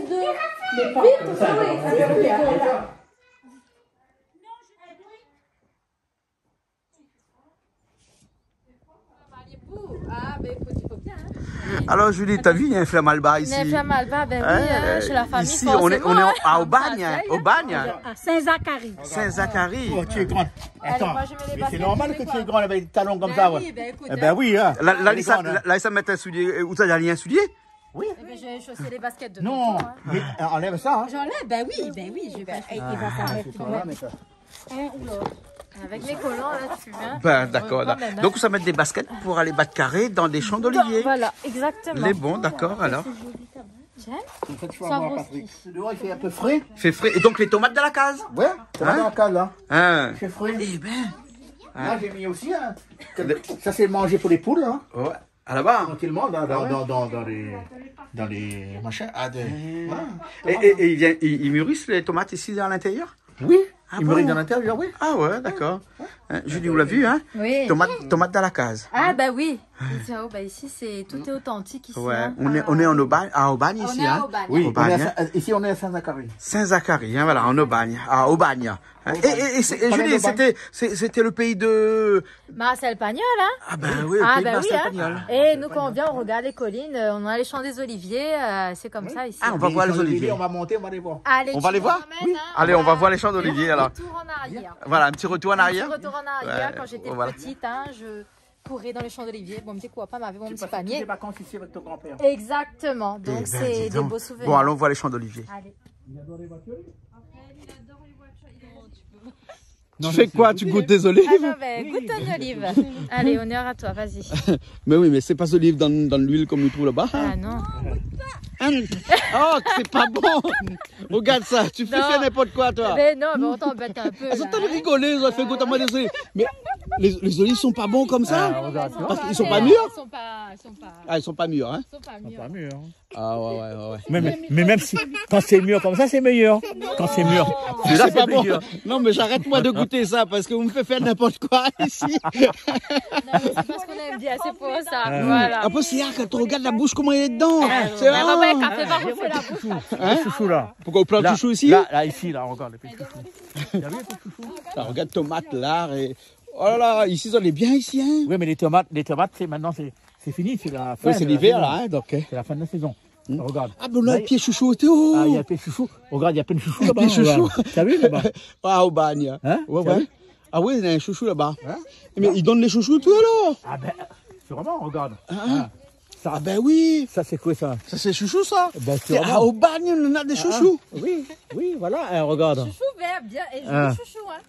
Mais pas comme ça. Ah, ben écoute, il faut bien. Alors Julie, t'as vu, il y a un Flamalba ici. Un Flamalba, ben oui, chez la famille. Ici, on est à Aubagne. Aubagne. À Saint-Zacharie. Saint-Zacharie. Oh, tu es grande. Attends, moi, je mets les baskets, c'est normal je que fais tu es quoi? grande avec des talons comme Ben ça. oui, Ouais. ben écoute, Eh ben oui, hein. Là, ça met un soulier. Où t'as un soulier? Oui. Eh ben, j'ai chaussé les baskets de Non, tonton, hein. mais enlève ça. Hein. J'enlève, ben oui, je vais pas. Il va s'arrêter. Un ou l'autre. Avec mes collants là-dessus, hein. Ben, d'accord. Quand même, hein. Donc, ça met des baskets pour aller battre carré dans des champs d'oliviers. Voilà, exactement. Les bons, d'accord, alors. Tiens, En fait, tu Ça vas voir, va Patrick. Dehors, il fait un peu frais. Fait frais. Et donc, les tomates de la case? Ouais, ça va Hein? dans la cale, là. Hein? Il fait frais. Eh ben. Là, j'ai mis aussi, hein. Ça, c'est manger pour les poules, hein. Ouais. À là-bas. Tranquillement, dans les machins. Voilà. Et ils mûrissent les tomates ici à l'intérieur? Oui, Ah il bon? mûrit dans l'intérieur, oui. Ah ouais, d'accord. Hein, Julie, vous l'avez vu, hein? oui. Tomates dans la case. Ah bah oui. Ici, c'est tout est authentique ici. Ouais. Hein. On est en Aubagne, à Aubagne On ici, est à hein? Aubagne. Oui, Aubagne, hein? ici, on est à Saint-Zacharie. Saint-Zacharie, hein, voilà, en Aubagne, à Aubagne. Hein. Et Julie, c'était le pays de... Marcel Pagnol, hein. Ah ben oui, le Ah pays de bah oui, Marcel hein. Pagnol. Et nous quand on vient, on regarde les collines, on a les champs des oliviers, c'est comme ça ici. Ah, on va voir les oliviers. On va monter, on va les voir. Allez, On va les voir? Oui. Allez, on va voir les champs d'oliviers, alors. Retour en arrière. Voilà, un petit retour en arrière. Retour en arrière. Ouais, Quand j'étais voilà. petite, hein, je courais dans les champs d'oliviers. Mon petit copain m'avait mon petit Des panier. vacances ici avec ton grand-père. Exactement. Eh Donc ben, c'est dis des donc. beaux souvenirs. Bon, allons voir les champs d'oliviers. Allez. Tu fais quoi? Tu goûtes des olives? Ah non, ben, goûte une olive. Allez, honneur à toi, vas-y. Mais oui, mais c'est pas olive dans l'huile comme nous trouve là-bas. Ah non. Oh, c'est pas bon. Regarde ça, tu fais Non. faire n'importe quoi, toi. Mais non, mais on t'embête un peu. Ils sont là, en train de hein. rigoler, ils ont fait goûter à moi des olives. Mais les olives sont pas bons comme ça? Parce qu'ils sont pas Ils mûrs? sont pas, ils sont pas, Ah, ils sont pas mûrs, hein? ils sont pas mûrs. Pas mûr. Ah ouais, ouais, ouais. Mais même si, quand c'est mûr comme ça, c'est meilleur. Quand c'est mûr. C'est pas bon. Non, mais j'arrête-moi de goûter ça parce que vous me faites faire n'importe quoi ici. Non, mais c'est parce qu'on aime bien, c'est pour ça. Voilà. Après, c'est là, quand on regarde la bouche, comment elle est dedans. C'est Ah, là. ouais, café va refaire la bouche. Le chouchou là. Pourquoi on plante Là, chouchou ici? Là, ici, là, regarde les petits chouchous. Ah, regarde tomate, lard et... Oh là là, ici, on est bien ici, hein? Oui, mais les tomates, maintenant, c'est fini, c'est la fin. Oui, c'est de la l'hiver, saison. là, hein, donc. C'est la fin de la saison. Regarde. Ah, ben là, le pied chouchou, Théo. Ah, il y a plein de chouchous. Regarde, il y a plein de chouchous Un là-bas. pied chouchou. regarde. T'as vu là-bas? Ah, au bagne. Hein? Ouais, T'as ouais. vu? Ah oui, il y a un chouchou là-bas. Mais ils donnent les chouchous, tout alors? Ah ben, sûrement, regarde. Hein? Ça, Ah ben oui. ça c'est quoi ça? Ça, c'est chouchou, ça. Ben, C'est à au bagne, on a des chouchous. Oui, voilà, regarde. Chouchou vert, bien. Et Ah. joli chouchou, hein.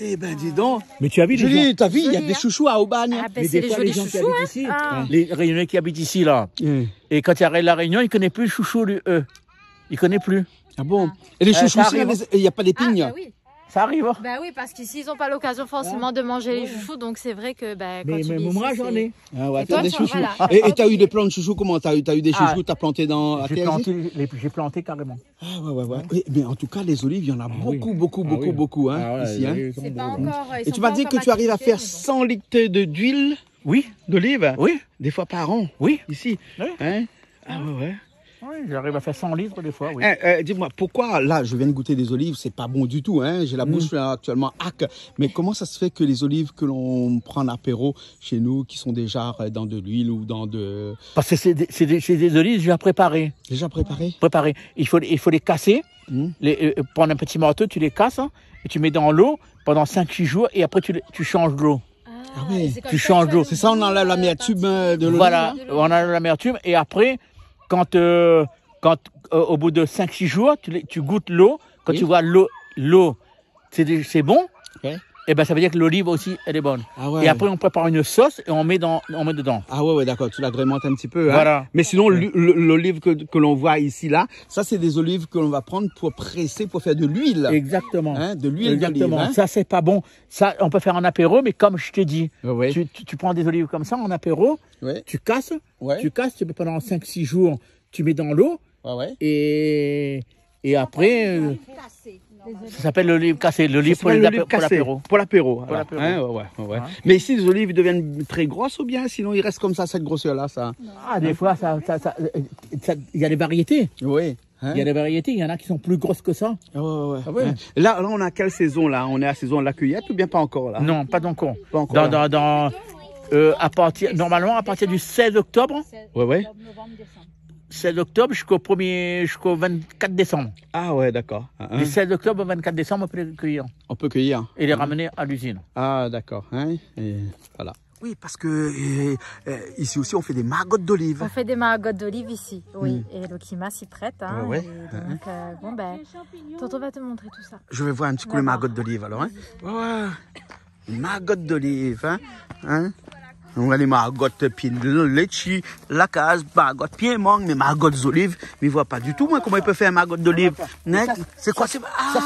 Eh ben, dis donc. Mais tu as vu les gens, Julie, t'as vu, il y a Joli, des hein. chouchous à Aubagne. Ah, ben, mais c'est des les fois, jolis les gens qui chouchous, habitent hein. ici, Ah. les Réunionnais qui habitent ici là, et quand il y a la Réunion, ils ne connaissent plus le chouchou, eux. Ils ne connaissent plus. Ah bon? Et les chouchous, ça aussi, arrive. il n'y a pas Ah, d'épines. bah oui. Ça arrive, hein? Bah oui, parce qu'ici, ils n'ont pas l'occasion forcément de manger les chouchous, donc c'est vrai que bah, quand Mais tu vis moi, ici, j'en c'est- ai. Ah ouais, Et t'as toi, des tu- chouchous. voilà. Et t'as eu des plants de chouchous, comment? T'as eu des Ah. chouchous, t'as planté dans la terre ici? J'ai planté carrément. Ah ouais, ouais, ouais. Oui, mais en tout cas, les olives, il y en a beaucoup, hein, Ah ouais, ici, hein. C'est pas encore. ils Et sont tu pas m'as dit encore que tu arrives à maturés, faire 100 litres d'huile Oui, d'olive? oui, Des fois par an, oui. ici. Oui. Hein? Ah ouais, ouais. Oui, j'arrive à faire 100 litres des fois, oui. Dis-moi, pourquoi, là, je viens de goûter des olives, c'est pas bon du tout, hein? J'ai la bouche là, actuellement hack. Mais comment ça se fait que les olives que l'on prend en apéro chez nous, qui sont déjà dans de l'huile ou dans de... Parce que c'est des olives déjà préparées. Déjà préparées? Préparées. Il faut les casser, prendre un petit marteau, tu les casses, hein, et tu mets dans l'eau pendant 5-6 jours, et après tu changes l'eau. Ah ouais. et c'est comme Tu ça changes que d'eau. C'est ça, on enlève l'amertume de l'olive? Voilà, là? on a l'amertume, et après, quand au bout de 5-6 jours, tu goûtes l'eau, quand Oui. tu vois l'eau, c'est bon, Ouais. et ben ça veut dire que l'olive aussi, elle est bonne. Ah ouais. Et après, on prépare une sauce et on met dedans. Ah ouais, ouais, d'accord, tu l'agrémentes un petit peu. Hein. Voilà. Mais sinon, l'olive que l'on voit ici, là, ça, c'est des olives que l'on va prendre pour presser, pour faire de l'huile. Exactement. Hein, de l'huile d'olive. Exactement. Hein. Ça, c'est pas bon. Ça, on peut faire un apéro, mais comme je t'ai dit, Ouais. tu prends des olives comme ça en apéro, Ouais. tu casses, Ouais. tu mets pendant 5-6 jours, tu mets dans l'eau, Ouais, ouais. et après, ça s'appelle l'olive cassée, l'olive pour l'olive cassée. l'apéro. Pour l'apéro. Pour alors. l'apéro. Hein, ouais, ouais, ouais. Hein. Mais ici, les olives deviennent très grosses ou bien sinon ils restent comme ça, cette grosseur-là, ça? Ah, des fois, il y a des variétés. Oui. Hein? Il y a des variétés, il y en a qui sont plus grosses que ça. Ouais. Ah ouais. Hein. Là, on a quelle saison là? On est à la saison de la cueillette ou bien pas encore là? Non, pas encore. Pas encore. Normalement, à partir du 16 octobre, Ouais. 16 octobre jusqu'au 24 décembre. Ah ouais, d'accord. Hein? Du 16 octobre au 24 décembre, on peut les cueillir On peut cueillir. et les ramener à l'usine. Ah d'accord. Hein? Et voilà. Oui, parce que ici aussi, on fait des margottes d'olive. On fait des margottes d'olive ici, oui. Et le climat s'y prête. Hein, Ouais. et donc, bon, ben, tonton va te montrer tout ça. Je vais voir un petit coup les margottes d'olive alors. Hein? Ouais. Une margotte d'olive. Hein? On a les margottes pieds de litchi, la case, margotte pieds mangue, mais margottes d'olive. Mais ils voient pas du tout, moi, comment ils peuvent faire une margotte d'olive. C'est quoi? Ça,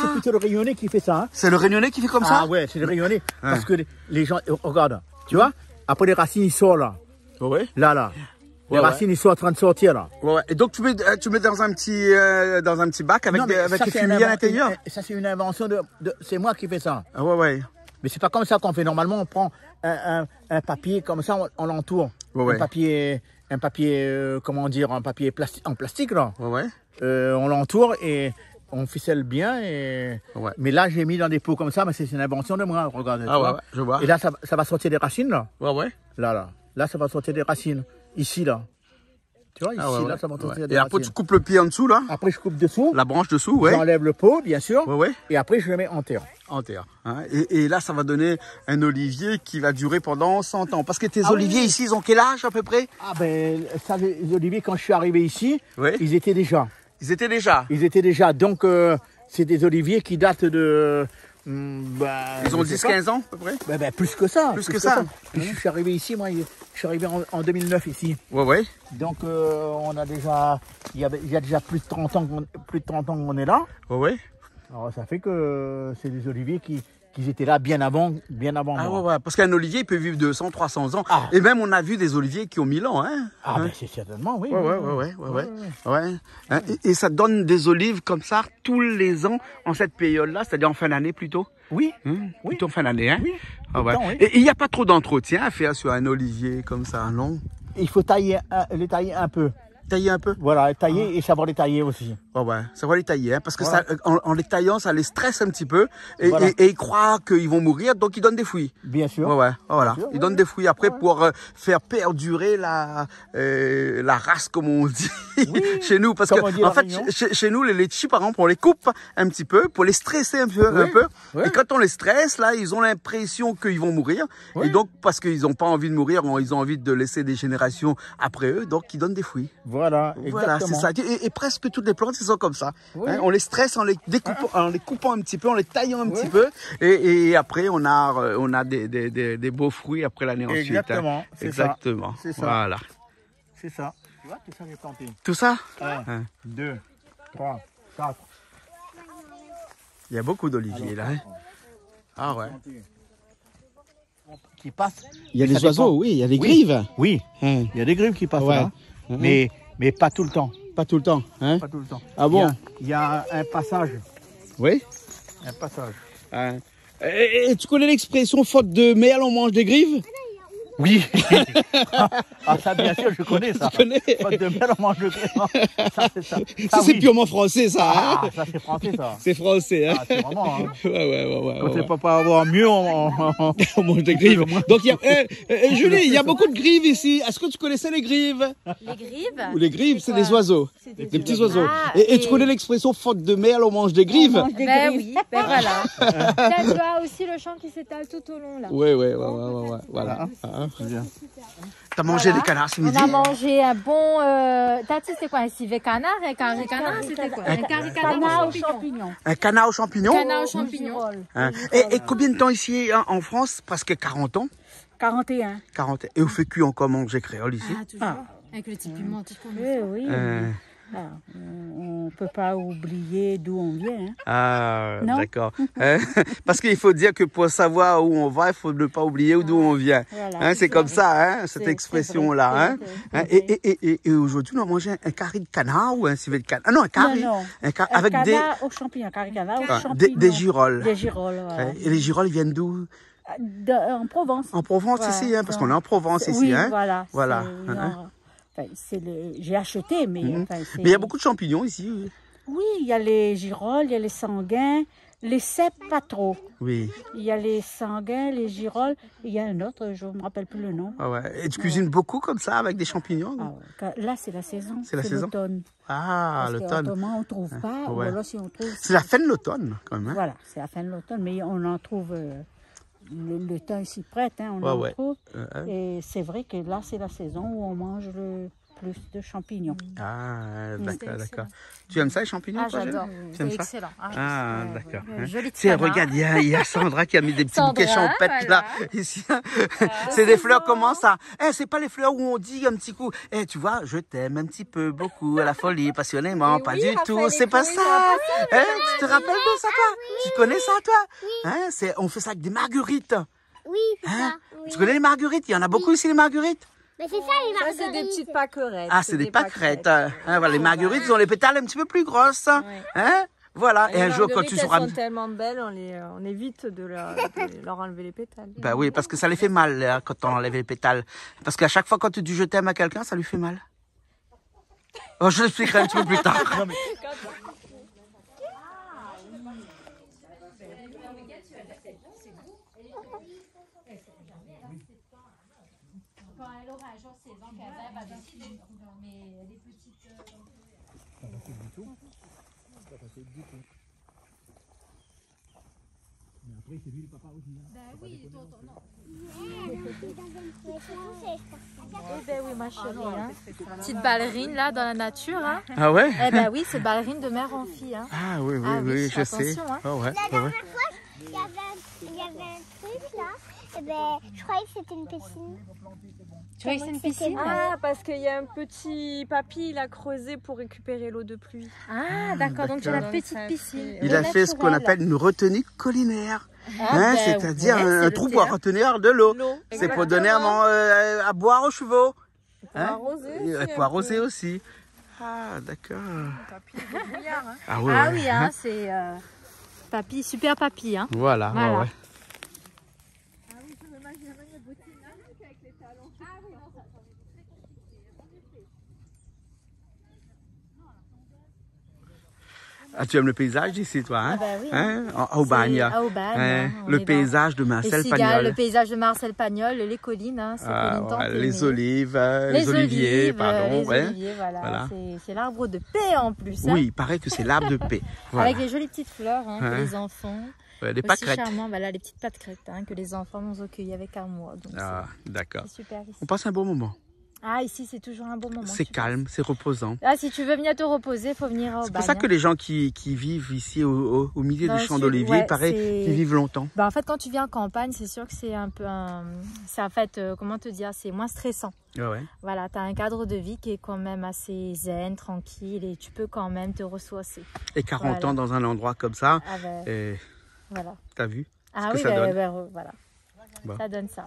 c'est plutôt le rayonné qui fait ça. Hein. C'est le réunionnais qui fait comme ça? Ah ouais, c'est le rayonné. Parce que les gens, regarde, tu vois, après les racines, ils sortent là. Ouais. Là. Les Ouais, racines, ils sont en train de sortir là. Ouais. Et donc tu mets dans un petit bac avec les fumiers à l'intérieur. Ça, c'est une invention c'est moi qui fais ça. Ah ouais. Mais c'est pas comme ça qu'on fait. Normalement, on prend un papier comme ça, on l'entoure. Ouais. Un papier, comment dire, un papier en plastique là. Ouais. On l'entoure et on ficelle bien. Ouais. Mais là, j'ai mis dans des pots comme ça, mais c'est une invention de moi. Regardez. Ah ouais, je vois. Et là, ça va sortir des racines là. Ouais. Là, ça va sortir des racines. Ici là. Tu vois, ici là, ça va sortir des Et racines. après, tu coupes le pied en dessous là. Après, je coupe dessous. La branche dessous, ouais. J'enlève le pot, bien sûr. Ouais. Et après, je le mets en terre. En terre. Hein. Et là, ça va donner un olivier qui va durer pendant 100 ans. Parce que tes oliviers ici, ils ont quel âge à peu près? Ah ben, ça, les oliviers, quand je suis arrivé ici, Ouais. ils étaient déjà. Ils étaient déjà. Donc, c'est des oliviers qui datent de... Ils ont 10-15 ans à peu près? Ben, plus que ça. Plus que ça. Puis je suis arrivé ici, moi, je suis arrivé en 2009 ici. Ouais. Donc, on a déjà... Il y a déjà plus de 30 ans qu'on est là. Ouais. Alors, ça fait que c'est des oliviers qui étaient là bien avant Ah moi. ouais. Parce qu'un olivier, il peut vivre 200, 300 ans. Ah. Et même, on a vu des oliviers qui ont 1000 ans, hein. Ah ben, c'est certainement, oui. Ouais. Hein, et ça donne des olives comme ça tous les ans en cette période-là, c'est-à-dire en fin d'année plutôt. Oui. Plutôt en fin d'année, hein. Oui. Ah ouais. Tout le temps, oui. Et il n'y a pas trop d'entretien à faire sur un olivier comme ça, non? Il faut les tailler un peu. Tailler un peu? Voilà, tailler et savoir les tailler aussi. Ouais, ça va les tailler, hein, parce que Voilà. ça, en les taillant, ça les stresse un petit peu et, Voilà. et ils croient qu'ils vont mourir, donc ils donnent des fruits. Bien sûr. Ouais, voilà. Bien sûr, Ils donnent des fruits après pour faire perdurer la race, comme on dit chez nous. Parce Comme que, on dit à en fait, Réunion. chez nous, les litchis, par exemple, on les coupe un petit peu pour les stresser un peu. Oui. Et quand on les stresse, là, ils ont l'impression qu'ils vont mourir. Oui. Et donc, parce qu'ils n'ont pas envie de mourir, ils ont envie de laisser des générations après eux, donc ils donnent des fruits. Voilà, Voilà, c'est exactement. ça. Et presque toutes les plantes, ils sont comme ça. Oui. Hein, on les stresse en les coupant un petit peu, en les taillant un petit peu. Et après, on a des beaux fruits après l'année ensuite. Exactement, Hein. c'est Exactement. ça. C'est ça. Voilà. C'est ça. Tu vois, tout ça, j'ai planté. Tout ça, 1, 2, 3, 4. il y a beaucoup d'oliviers là. Hein. Ah ouais. Qui passent. Il y a Ça des dépend. oiseaux, oui, il y a des Oui. grives. Oui, Hein. il y a des grives qui passent Ouais. là. Mhm. Mais pas tout le temps. Pas tout le temps. Hein. Pas tout le temps. Ah bon? Il y a un passage. Oui. Un passage. Hein. Et tu connais l'expression faute de miel, on mange des grives? Oui. Ah, ça, bien sûr, je connais ça. Tu connais? Pas de miel, on mange le gréement. Ça, c'est ça. Ça, c'est oui. purement français, ça. Hein. Ah, ça, c'est français, ça. C'est français. Hein. Ah, c'est vraiment. Hein. Ouais. Quand c'est pas avoir mieux, on On mange des grives. Donc, il y a, Julie, il y a beaucoup de grives ici. Est-ce que tu connaissais les grives? Les grives? Ou les grives, c'est des oiseaux. Des petits oiseaux. Ah, Et tu connais l'expression faute de miel, on mange des grives? Ben oui, ben voilà. Là, tu as aussi le champ qui s'étale tout au long, là. Ouais. Voilà. Hein. T'as mangé des canards ce On midi? a mangé un bon... T'as dit c'était quoi? Un civet canard? Un carré canard? C'était quoi? Un carré canard aux champignons. Un canard aux champignons? Canard aux champignons. Hein. Et combien de temps ici hein, en France? Presque 40 ans. 41. 40. Et vous faites cuire encore manger créole ici? Ah, toujours. Avec le petit piment, tout comme ça. Oui. Ah, on ne peut pas oublier d'où on vient. Hein. Ah, Non. d'accord. Parce qu'il faut dire que pour savoir où on va, il faut ne pas oublier d'où on vient. Voilà. Hein, c'est comme ça, hein, cette C'est expression-là. vrai, Hein. c'est Hein, vrai. et aujourd'hui, on a mangé un carré de canard ou un civet de canard? Ah non, un carré. Non. Avec des, canard aux champignons. Carré canard aux ah, champignons. des girolles. Des girolles, voilà. Et les girolles viennent d'où? En Provence. En Provence Voilà. ici, hein, parce qu'on est en Provence ici. Oui, Hein. voilà. Voilà. J'ai acheté, mais... enfin, Mais il y a beaucoup de champignons ici. Oui. Oui, il y a les girolles, il y a les sanguins, les cèpes, pas trop. Oui. Il y a les sanguins, les girolles, il y a un autre, je ne me rappelle plus le nom. Ah ouais. Et tu cuisines beaucoup comme ça avec des champignons? Ah ouais. Là, c'est la saison. C'est la saison? L'automne. Ah, Parce l'automne. qu'autrement, on ne trouve pas. Ouais. Ou alors, si on trouve... C'est la fin de l'automne, quand même. Hein? Voilà, c'est la fin de l'automne, mais on en trouve... le temps est si prête, hein, on en trouve. Et c'est vrai que là, c'est la saison où on mange le plus de champignons. Ah, d'accord, d'accord. Tu aimes ça, les champignons? Ah, j'adore. C'est excellent. Ah, d'accord. Joli petit Tiens, canard. regarde, il y a Sandra qui a mis des petits bouquets Sandra, champêtres voilà. là. Ici. C'est des fleurs, comment ça? C'est pas les fleurs où on dit un petit coup, tu vois, je t'aime un petit peu, beaucoup, à la folie, passionnément, pas du tout. C'est pas ça. Tu te rappelles de ça, toi? Tu connais ça, toi? On fait ça avec des marguerites. Oui, c'est ça. Oui. Tu connais les marguerites? Il y en a beaucoup ici, les marguerites. Mais c'est ça, les Ça, marguerites. c'est des petites pâquerettes. Ah, c'est des pâquerettes. Voilà, les marguerites, ils ont les pétales un petit peu plus grosses. Hein? Voilà. Et un jour, quand tu seras... Elles sont tellement belles, on évite de leur enlever les pétales. Bah oui, parce que ça les fait mal là, quand on enlève les pétales. Parce qu'à chaque fois quand tu dis je t'aime à quelqu'un, ça lui fait mal. Oh, je l'expliquerai un petit peu plus tard. Quand elle aura un jour 16 ans, elle va décider. Mais les petites... oui, ben oui, ma chérie. Hein. Petite ballerine là dans la nature. Hein. Ah ouais? Eh ben oui, c'est ballerine de mère en fille. Hein. Ah oui, oui, Ah oui, oui, je sais. attention, hein. Oh, ouais, La ouais. dernière fois, il y avait un truc là. Et ben, je croyais que c'était une piscine. Tu vois que c'est une piscine? Ah, parce qu'il y a un petit papy, il a creusé pour récupérer l'eau de pluie. Ah, d'accord, donc tu as la petite piscine. Il a fait ce qu'on appelle une retenue collinaire. Ben C'est-à-dire ouais, un c'est trou le pour terrain. retenir de l'eau. L'eau, C'est pour donner à boire aux chevaux. Pour arroser aussi, Et un pour arroser peu. aussi. Ah, d'accord. Papy, il est brouillard, hein. Ah, ouais, Ah ouais. oui, hein, c'est papy, super papy. Hein. Voilà, Voilà. ouais, ouais. Ah, tu aimes le paysage d'ici, toi, hein? Ah bah oui, Hein? À Aubagne. À Aubagne, hein, on Le est paysage de Les Marcel cigales, Pagnol. le paysage de Marcel Pagnol, les collines, hein, c'est Ah, collines tant ouais, les aimées. olives, les oliviers, pardon. Les ouais. oliviers, voilà. Voilà. C'est l'arbre de paix en plus. Hein, Oui, il paraît que c'est l'arbre de paix. Voilà. avec les jolies petites fleurs hein, Hein. que les enfants. Ouais, des Aussi pâquerettes. charmant, voilà, les petites pâquerettes hein, que les enfants nous ont cueillies avec amour. Donc Ah, d'accord. c'est super ici. On passe un bon moment. Ah, ici c'est toujours un bon moment. C'est tu calme, c'est reposant. vois. Ah, si tu veux venir te reposer, il faut venir à C'est pour Aubagne. ça que les gens qui vivent ici au milieu Dans des le champs sud, d'olivier, ouais, il paraît c'est- qu'ils vivent longtemps. Bah, en fait, quand tu viens en campagne, c'est sûr que c'est un peu c'est en fait, comment te dire, c'est moins stressant. Ah ouais. Voilà, tu as un cadre de vie qui est quand même assez zen, tranquille et tu peux quand même te ressourcer. Et 40 Voilà. ans dans un endroit comme ça, Ah ben, et voilà. t'as vu? Ah que oui, ça donne. voilà. Bon. Ça donne ça.